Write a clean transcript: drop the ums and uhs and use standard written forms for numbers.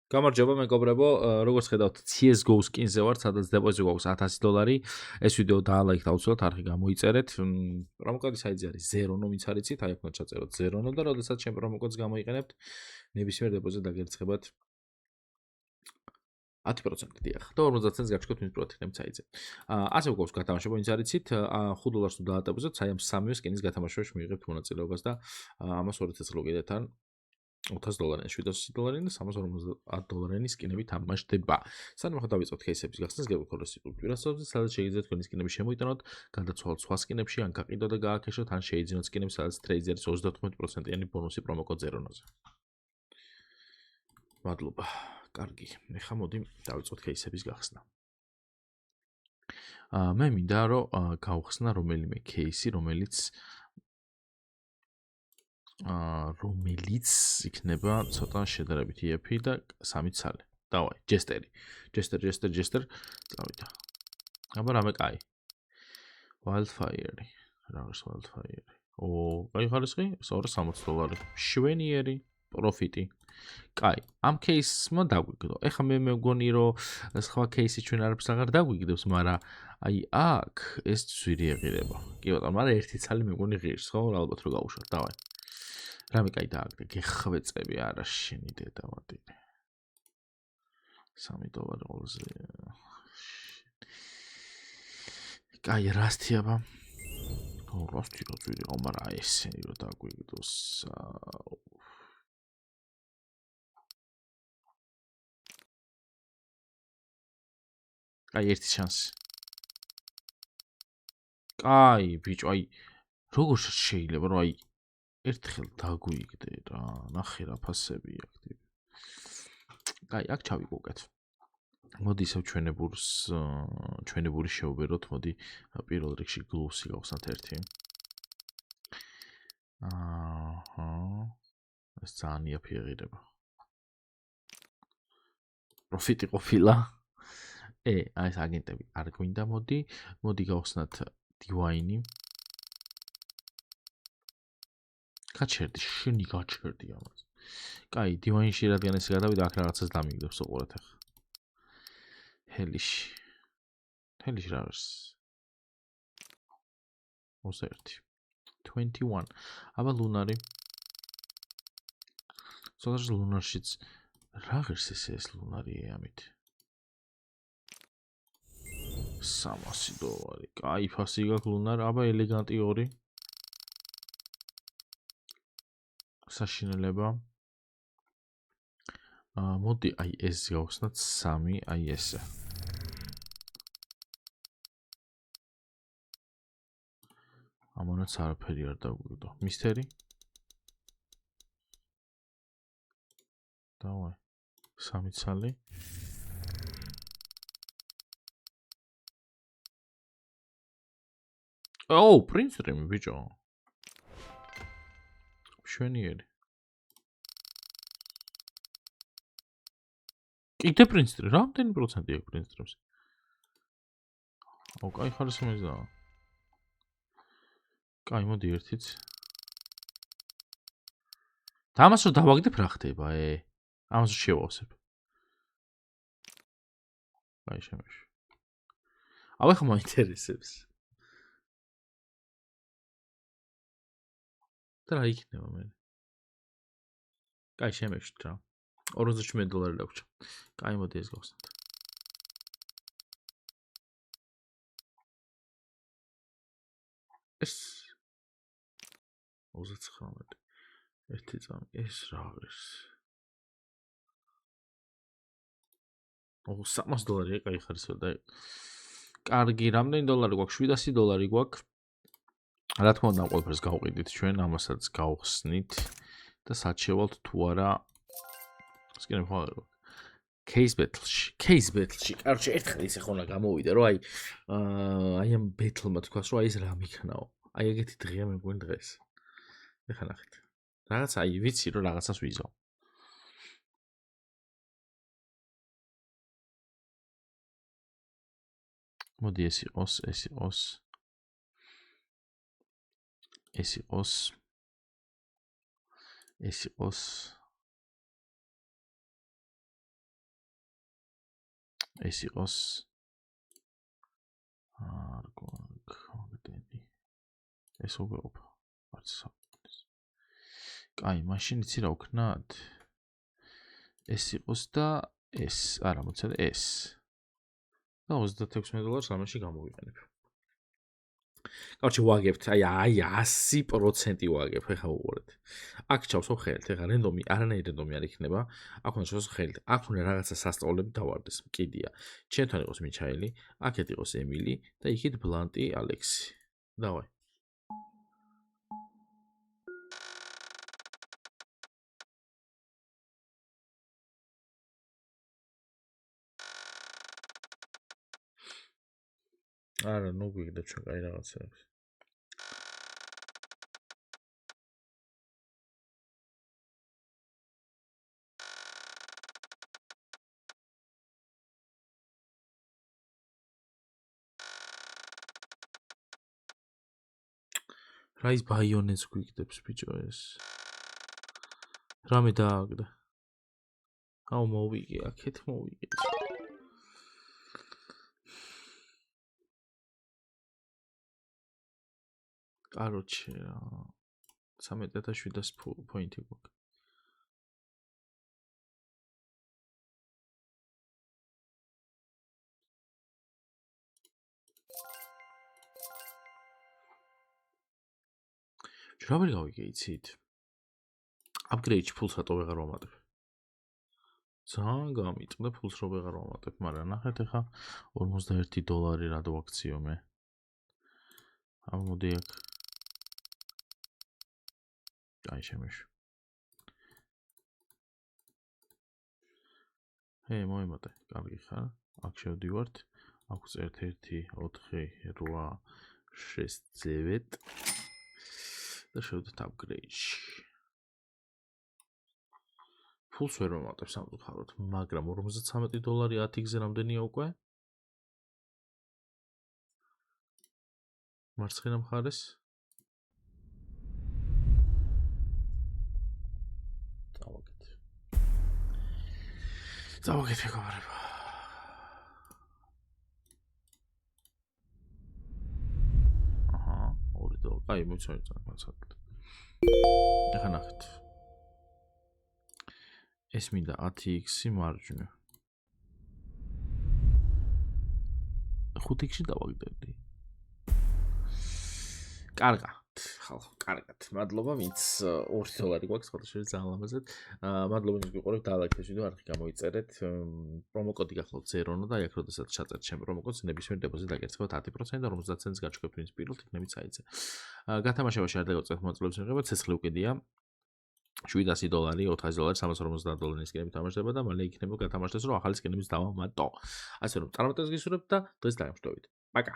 გამარჯობა მეგობრებო, როგორც ხედავთ, CS:GO skin-ზე ვართ, სადაც დეპოზიტი გვაქვს $1000. ეს ვიდეო დაალაიქეთ, აუცილებლად არხი გამოიწერეთ. პრომოკოდი საიძე არის 0, ვინც არ იცით, აი აქ უნდა ჩაწეროთ 0 და როდესაც ჩემ პრომოკოდს გამოიყენებთ, ნებისმიერ დეპოზიტს დაგერცხებათ 10% დიახ. და 50 ცენტს გაჩქოთ მის პროექტებს საიძე. ასე გვაქვს გათამაშება, ვინც არ იცით, $5 თუ დაატეპოზოთ, აი ამ სამივე skin-ის გათამაშებაში მიიღებთ მონაწილეობას და ამას 2000 ლოგიდეთ ან $1000-იანი, $700-იანი და $350-იანი სკინები თამაშდება. სანამ ახლა დავიწყოთ кейსების გახსნას, გეგვიქვთ რესურსი პირასოებზე, სადაც შეიძლება თქვენი სკინები შემოიტანოთ, გადაცვალოთ სხვა სკინებში, ან გაყიდოთ და გააქეშოთ, ან შეიძინოთ სკინები, სადაც ტრეიდი არის 35%-იანი ბონუსი პრომოკოდ 0-ზე. მადლობა. კარგი. ეხლა მოდი დავიწყოთ кейსების გახსნა. მე მინდა რომ გავხსნა რომელიმე кейსი, რომელიც იქნება ცოტა შედარებით იეფი და 3 ცალი. დავაი, ჯესტერი. ჯესტერ. წავიდა. აბა რამე კაი. Wildfire-ი. რაღაც Wildfire-ი. კაი ხარისხი? $260. შვენიერი პროფიტი. კაი, ამ кейსმა დაგვიგდო. ეხლა მე მეგონი რომ სხვა кейსი ჩვენ არაფერს აღარ დაგვიგდებს, მაგრამ აი აქ ეს ძვირი ეღირება. კი ბატონო, მაგრამ ერთი ცალი მეგონი ღირს, ხო? ალბათ რომ გავუშვათ. დავაი. რამე კაი დააგდე, გეხვეწები არა შენი დედავატი. $3 ყოლზე. კაი, რასთი აბა? რასთი რა ძვირი, მაგრამ ესენი რომ დაგვიგდოს. კაი, ერთი შანსი. კაი, ბიჭო, აი როგორ შეიძლება რომ აი ერთხელ დაგვიგდე რა, ნახე რა ფასები აქ. კაი, აქ ჩავიკუკეთ. მოდი ისევ ჩვენებური შევბეროთ, მოდი პირველ რიგში გლუსი გავხსნათ ერთი. ეს ძალიან იაფი ეღირება. პროფიტი ყოფილა. აი ეს აგენტები არ გვინდა, მოდი გავხსნათ დივაინი. გაჩერდი, შენი გაჩერდი ამას. კაი, დივაინში რადგან ეს გადავიდა, აქ რაღაცას დამიგდებს უყურეთ ახლა. ჰელიში რა არის? 21. 21. აბა ლუნარი. სულაში ლუნარშიც რა ღირს ეს ლუნარი ამით? $300. კაი, ფასი გაქვს ლუნარ, აბა ელეგანტი 2. საშინელება. მოდი აი ეს გავხსნათ 3, აი ესე. ამანაც არაფერი არ დაგვიგდო. მისტერი? დავაი. 3 ცალი. პრინცრიმი ბიჭო. შვენიერი. კიდე პრინცრი, რამდენი პროცენტი აქვს პრინცრიმს? კაი ხარისხი მიზდა. კაი, მოდი ერთიც. და ამას რომ დავაგდებ რა ხდება, ამას რომ შევავსებ. კაი, შემეშვი. აბა ხა მაინტერესებს. და რა იქნება მე? კაი, შემეშვით რა. $47 დაგვჭა. კაი, მოდი ეს გავხსნათ. ეს 29. ერთი წამი, ეს რა არის? $300, კაი ხარისხი და კარგი, რამდენი დოლარი გვაქვს? $700 გვაქვს. რა თქმა უნდა, ყველაფერს გავყიდით ჩვენ, ამასაც გავხსნით და საჩევალთ თუ არა სკინები ხო არ გვაქვს. Case battle-ში. კარჩე ერთხელ ისე ხონა გამოვიდა, რომ აი ამ battle-მა თქვას, რომ აი ეს რა მიქნაო. აი ეგეთი დღეა მეგონი დღეს. ეხლა ნახეთ. რაღაც აი ვიცი რომ რაღაცას ვიზო. მოდი ეს იყოს. ეს იყოს არ გვაგდენი ეს უბრალოდ არც საკუთის კაი მაშინ იცი რა ვქნათ ეს იყოს და ეს არა მოცადე ეს და $36 ამაში გამოვიყენებ კაუჩი ვაგებთ აი 100% ვაგებ ეხა უყურეთ აქ ჩავსო ხელთ ეხა რენდომი არანაირი რენდომი არ იქნება აქ უნდა ჩავსო ხელთ აქ უნდა რაღაცა სასწაულები დავარდეს მკიდია ჩემთან იყოს მიჩაელი აქეთ იყოს ემილი და იქით ბლანტი ალექსი დავაი არა ნუ გვიგდა ჩვენ კაი რაღაცებს რა ის ბაიონეს გვიგდებს ბიჭო ეს რამე დააგდა აუ მოვიგე აქეთ მოვიგე კაროჩე 13700 პოინტი გვაქვს რა ვერ გავიგე იცით აპგრეიდში ფულს რატო ვეღარ ვამატებ ძალიან გამიწდა ფულს რო ვეღარ ვამატებ მაგრამ ნახეთ ახლა $41 რა დავაქციო მე ამ მოდი აქ აი შემეშვი მოიმატე კარგი ხარ აქ შევდივართ აქ წერთ 1.4.8.6.9 და შევდეთ აპგრეიდში ფულს ვერ ვამატებ სამწუხაროდ მაგრამ $53 10 გზე რამდენია უკვე მარცხენა მხარეს დავაგეთ მეგობრებო $2 აი მოიცავთ განსაკუთრებით ეხლა ნახეთ ეს მინდა 10x-ი მარჯვნივ 5x-ი დავაგდები კარგად ხალხო კარგად მადლობა ვინც $2 გვაქვს ხოთაშორი ძალიან ლამაზად მადლობა ვინც გიყურებთ და ლაიქებს ვიდეო არხი გამოიწერეთ პრომოკოდი გახლავთ 0 და აქ როდესაც ჩაწერთ ჩემ პრომოკოდს ნებისმიერ დეპოზიტს დაგერწევთ 10% და 50 ცენტს გაჩვენებთ ვინც პირველ იქნებით საიტზე გათამაშებაში არ დაგაწევთ მოწყობილების მიღება ცეცხლი უკიდია $700 $400 $350 სკინები თამაშდება და მალე იქნება გათამაშდეს რომ ახალი სკინების დავამატო ასე რომ წარმატებას გისურვებთ და დღეს დაიმშვიდობით პაკა